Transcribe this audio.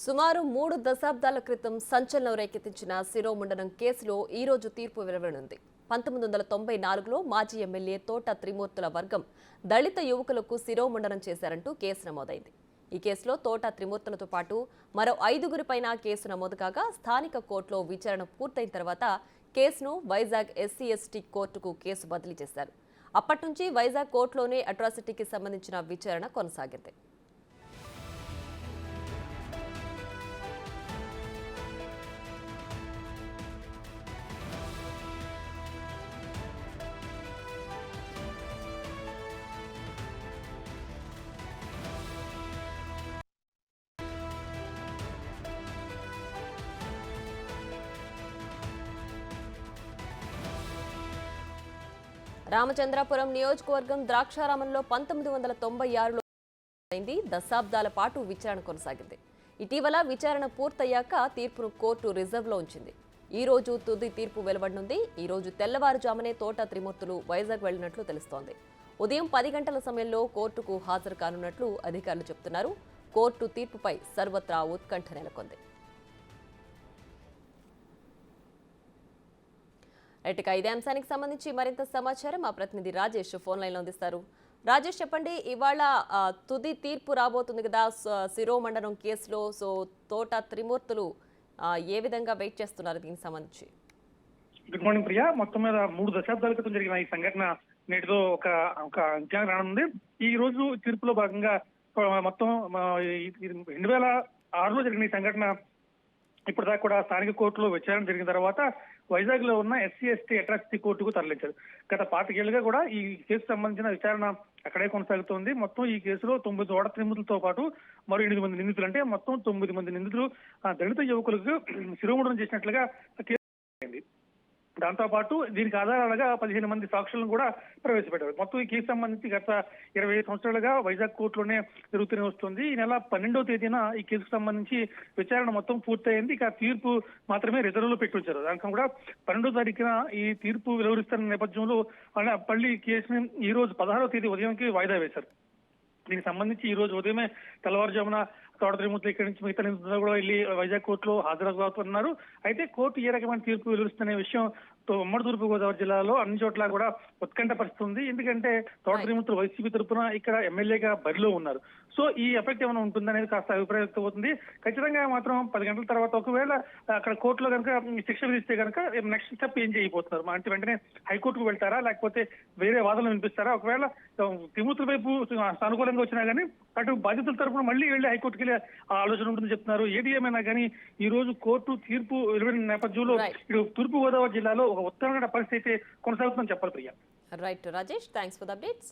సుమారు 3 దశాబ్దాల క్రితం సంచలనం రేకెత్తించిన శిరోముండనం కేసులో ఈ రోజు తీర్పు వెలువడనుంది. 1994లో మాజీ ఎమ్మెల్యే తోట త్రిమూర్తుల వర్గం దళిత యువకులకు శిరోముండనం చేశారంటూ కేసు నమోదైంది. ఈ కేసులో తోట త్రిమూర్తులతో పాటు మరో 5గురిపైన కేసు నమోదు కాగా స్థానిక కోర్టులో విచారణ పూర్తయిన తర్వాత కేసును వైజాగ్ ఎస్సీ/ఎస్టీ కోర్టుకు కేసు బదిలీ చేశారు. అప్పటి నుంచి వైజాగ్ కోర్టులోనే అట్రాసిటీకి సంబంధించిన విచారణ కొనసాగింది. రామచంద్రాపురం నియోజకవర్గం ద్రాక్షారామంలో 1996లో అయింది. దశాబ్దాల పాటు విచారణ కొనసాగింది. ఇటీవల విచారణ పూర్తయ్యాక తీర్పును కోర్టు రిజర్వ్లో ఉంచింది. ఈ రోజు తుది తీర్పు వెలువడనుంది. ఈ రోజు తెల్లవారుజామునే తోట త్రిమూర్తులు వైజాగ్ వెళ్లినట్లు తెలుస్తోంది. ఉదయం 10 గంటల సమయంలో కోర్టుకు హాజరు కానున్నట్లు అధికారులు చెబుతున్నారు. కోర్టు తీర్పుపై సర్వత్రా ఉత్కంఠ నెలకొంది. ఇక ఇదే అంశానికి సంబంధించి మరింత సమాచారం మా ప్రతినిధి రాజేష్ ఫోన్ లైన్లో అందిస్తారు. రాజేష్, చెప్పండి, ఇవాళ తుది తీర్పు రాబోతుంది కదా శిరోమండనం కేసులో. సో తోట త్రిమూర్తులు ఏ విధంగా వెయిట్ చేస్తున్నారు దీనికి సంబంధించి? Good morning Priya. మొత్తం మీద 3 దశాబ్దాల క్రితం జరిగిన ఈ సంఘటన నేటితో ఒక అంత్యానికి రానుంది. ఈ రోజు తీర్పులో భాగంగా మొత్తం 2006లో జరిగిన ఈ సంఘటన ఇప్పటిదాకా కూడా స్థానిక కోర్టులో విచారణ జరిగిన తర్వాత వైజాగ్ లో ఉన్న ఎస్సీ/ఎస్టీ అట్రాసిటీ కోర్టుకు తరలించారు. గత 5 ఏళ్లుగా కూడా ఈ కేసు సంబంధించిన విచారణ అక్కడే కొనసాగుతోంది. మొత్తం ఈ కేసులో 9 తోట త్రిమూర్తులతో పాటు మరో 8 మంది నిందితులు, అంటే మొత్తం 9 మంది నిందితులు దళిత యువకులకు శిరోముండనం చేసినట్లుగా కేసు అయింది. దాంతో పాటు దీనికి ఆధారాలుగా 15 మంది సాక్షులను కూడా ప్రవేశపెట్టారు. మొత్తం ఈ కేసు సంబంధించి గత 25 సంవత్సరాలుగా వైజాగ్ కోర్టులోనే జరుగుతూనే వస్తుంది. ఈ నెల 12వ తేదీన ఈ కేసుకు సంబంధించి విచారణ మొత్తం పూర్తయింది. ఇక తీర్పు మాత్రమే రిజర్వ్ లో పెట్టి వచ్చారు. దానికి కూడా 12వ తారీఖున ఈ తీర్పు వెలువరిస్తున్న నేపథ్యంలో మళ్ళీ ఈ కేసుని ఈ రోజు 16వ తేదీ ఉదయంకి వాయిదా వేశారు. దీనికి సంబంధించి ఈ రోజు ఉదయమే తెల్లవారుజామున తోట త్రిమూర్తులు ఇక్కడి నుంచి మిగతా నిందితులు కూడా వెళ్లి వైజాగ్ కోర్టులో హాజరవుతున్నారు. అయితే కోర్టు ఏ రకమైన తీర్పు వెలువరిస్తున్న విషయం ఉమ్మడి తూర్పు గోదావరి జిల్లాలో అన్ని చోట్ల కూడా ఉత్కంఠ పరిస్థితుంది. ఎందుకంటే తోట త్రిమూర్తులు వైసీపీ తరఫున ఇక్కడ ఎమ్మెల్యేగా బరిలో ఉన్నారు. సో ఈ ఎఫెక్ట్ ఏమైనా ఉంటుందనేది కాస్త అభిప్రాయం వ్యక్తమవుతుంది. ఖచ్చితంగా మాత్రం 10 గంటల తర్వాత ఒకవేళ అక్కడ కోర్టులో కనుక శిక్ష విధిస్తే కనుక నెక్స్ట్ స్టెప్ ఏం చేయబోతున్నారు? అంటే వెంటనే హైకోర్టుకు వెళ్తారా, లేకపోతే వేరే వాదనలు వినిపిస్తారా? ఒకవేళ త్రిమూర్తుల వైపు సానుకూలంగా వచ్చినా కానీ అటు బాధితుల తరఫున మళ్ళీ వెళ్లి హైకోర్టుకి వెళ్ళే ఆలోచన ఉంటుందని చెప్తున్నారు. ఏది ఏమైనా కానీ ఈ రోజు కోర్టు తీర్పు వెలువడిన నేపథ్యంలో ఇటు తూర్పు గోదావరి జిల్లాలో ఒక ఉత్తరమైన పరిస్థితి కొనసాగుతుందని చెప్పాలి Priya. Right Rajesh, thanks for the updates.